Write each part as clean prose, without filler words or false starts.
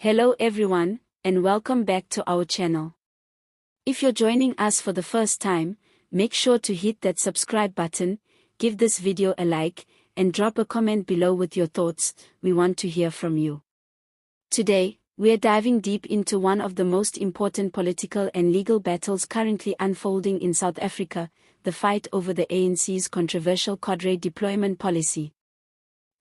Hello everyone, and welcome back to our channel. If you're joining us for the first time, make sure to hit that subscribe button, give this video a like, and drop a comment below with your thoughts. We want to hear from you. Today, we're diving deep into one of the most important political and legal battles currently unfolding in South Africa, the fight over the ANC's controversial Cadre deployment policy.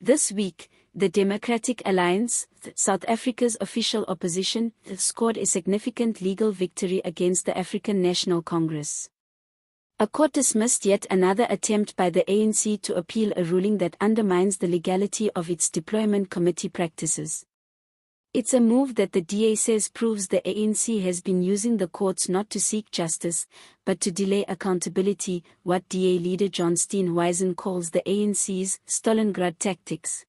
This week, the Democratic Alliance, South Africa's official opposition, scored a significant legal victory against the African National Congress. A court dismissed yet another attempt by the ANC to appeal a ruling that undermines the legality of its deployment committee practices. It's a move that the DA says proves the ANC has been using the courts not to seek justice, but to delay accountability, what DA leader John Steenhuisen calls the ANC's Stalingrad tactics.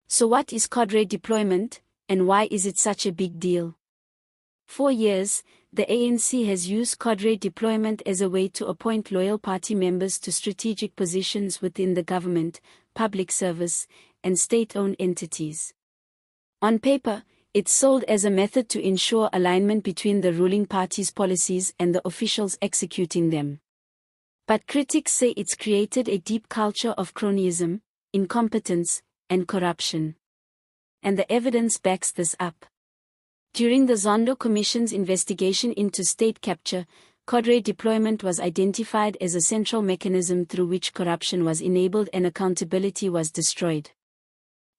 So what is Cadre deployment, and why is it such a big deal? For years, the ANC has used Cadre deployment as a way to appoint loyal party members to strategic positions within the government, public service, and state-owned entities. On paper, it's sold as a method to ensure alignment between the ruling party's policies and the officials executing them. But critics say it's created a deep culture of cronyism, incompetence, and corruption. And the evidence backs this up. During the Zondo Commission's investigation into state capture, Cadre deployment was identified as a central mechanism through which corruption was enabled and accountability was destroyed.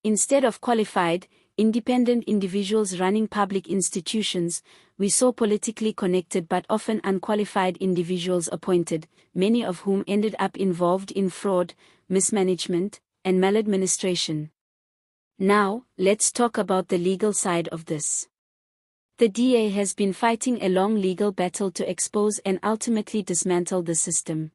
Instead of qualified, independent individuals running public institutions, we saw politically connected but often unqualified individuals appointed, many of whom ended up involved in fraud, mismanagement, and maladministration. Now, let's talk about the legal side of this. The DA has been fighting a long legal battle to expose and ultimately dismantle the system.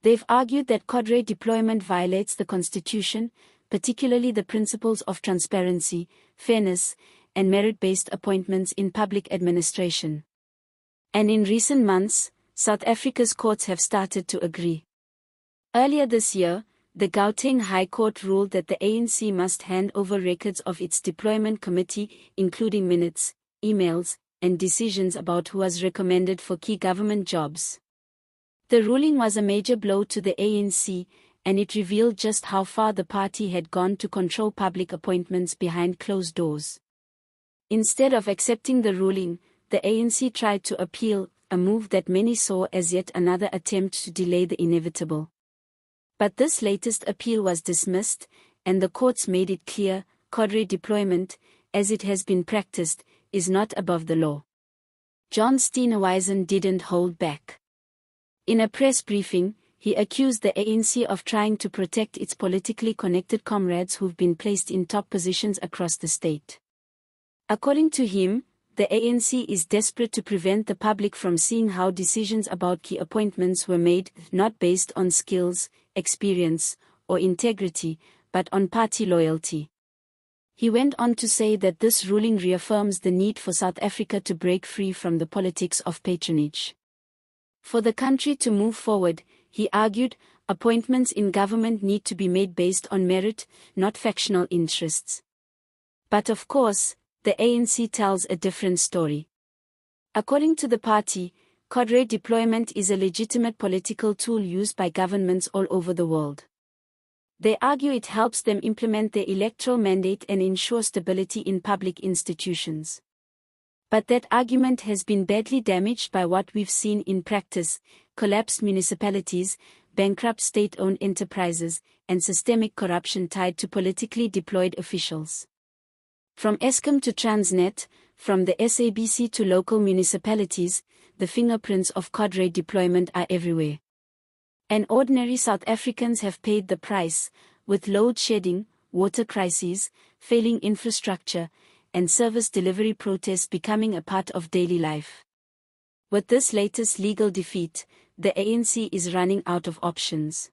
They've argued that Cadre deployment violates the Constitution, particularly the principles of transparency, fairness, and merit-based appointments in public administration. And in recent months, South Africa's courts have started to agree. Earlier this year, the Gauteng High Court ruled that the ANC must hand over records of its deployment committee, including minutes, emails, and decisions about who was recommended for key government jobs. The ruling was a major blow to the ANC, and it revealed just how far the party had gone to control public appointments behind closed doors. Instead of accepting the ruling, the ANC tried to appeal, a move that many saw as yet another attempt to delay the inevitable. But this latest appeal was dismissed, and the courts made it clear, Cadre deployment, as it has been practiced, is not above the law. John Steenhuisen didn't hold back. In a press briefing, he accused the ANC of trying to protect its politically connected comrades who've been placed in top positions across the state. According to him, the ANC is desperate to prevent the public from seeing how decisions about key appointments were made, not based on skills, experience, or integrity, but on party loyalty. He went on to say that this ruling reaffirms the need for South Africa to break free from the politics of patronage. For the country to move forward, he argued, appointments in government need to be made based on merit, not factional interests. But of course, the ANC tells a different story. According to the party, Cadre deployment is a legitimate political tool used by governments all over the world. They argue it helps them implement their electoral mandate and ensure stability in public institutions. But that argument has been badly damaged by what we've seen in practice: collapsed municipalities, bankrupt state-owned enterprises, and systemic corruption tied to politically deployed officials. From Eskom to Transnet, from the SABC to local municipalities, the fingerprints of Cadre deployment are everywhere. And ordinary South Africans have paid the price, with load shedding, water crises, failing infrastructure, and service delivery protests becoming a part of daily life. With this latest legal defeat, the ANC is running out of options.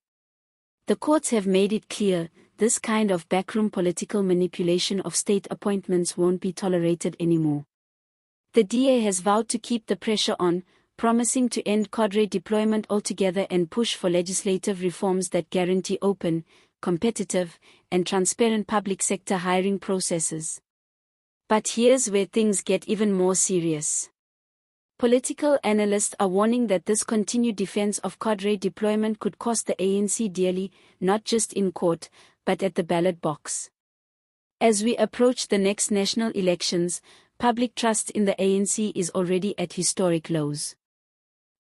The courts have made it clear, this kind of backroom political manipulation of state appointments won't be tolerated anymore. The DA has vowed to keep the pressure on, promising to end Cadre deployment altogether and push for legislative reforms that guarantee open, competitive, and transparent public sector hiring processes. But here's where things get even more serious. Political analysts are warning that this continued defense of Cadre deployment could cost the ANC dearly, not just in court, but at the ballot box. As we approach the next national elections, public trust in the ANC is already at historic lows.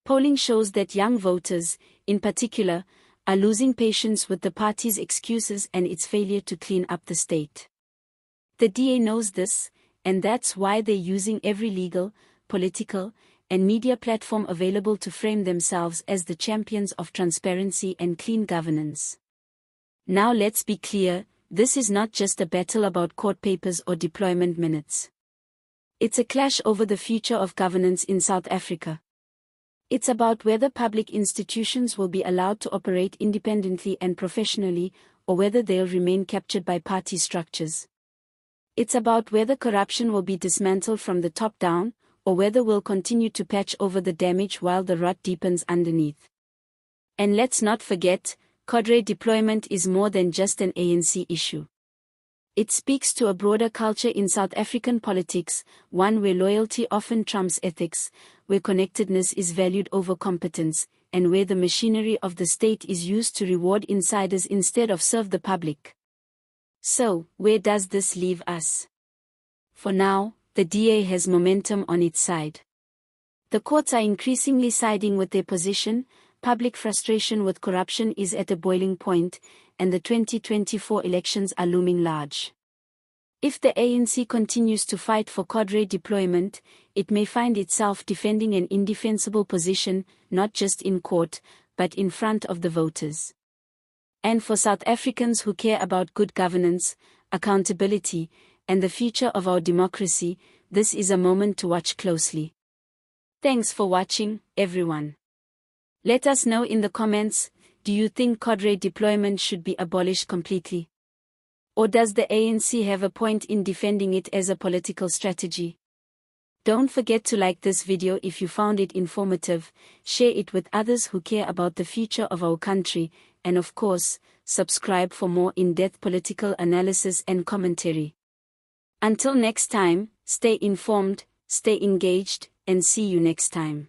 Polling shows that young voters, in particular, are losing patience with the party's excuses and its failure to clean up the state. The DA knows this, and that's why they're using every legal, political, and media platform available to frame themselves as the champions of transparency and clean governance. Now let's be clear, this is not just a battle about court papers or deployment minutes. It's a clash over the future of governance in South Africa. It's about whether public institutions will be allowed to operate independently and professionally, or whether they'll remain captured by party structures. It's about whether corruption will be dismantled from the top down, or whether we'll continue to patch over the damage while the rot deepens underneath. And let's not forget, Cadre deployment is more than just an ANC issue. It speaks to a broader culture in South African politics, one where loyalty often trumps ethics, where connectedness is valued over competence, and where the machinery of the state is used to reward insiders instead of serve the public. So, where does this leave us? For now, the DA has momentum on its side. The courts are increasingly siding with their position, public frustration with corruption is at a boiling point, and the 2024 elections are looming large. If the ANC continues to fight for Cadre deployment, it may find itself defending an indefensible position, not just in court, but in front of the voters. And for South Africans who care about good governance, accountability, and the future of our democracy, this is a moment to watch closely. Thanks for watching, everyone. Let us know in the comments, do you think Cadre deployment should be abolished completely? Or does the ANC have a point in defending it as a political strategy? Don't forget to like this video if you found it informative, share it with others who care about the future of our country, and of course, subscribe for more in-depth political analysis and commentary. Until next time, stay informed, stay engaged, and see you next time.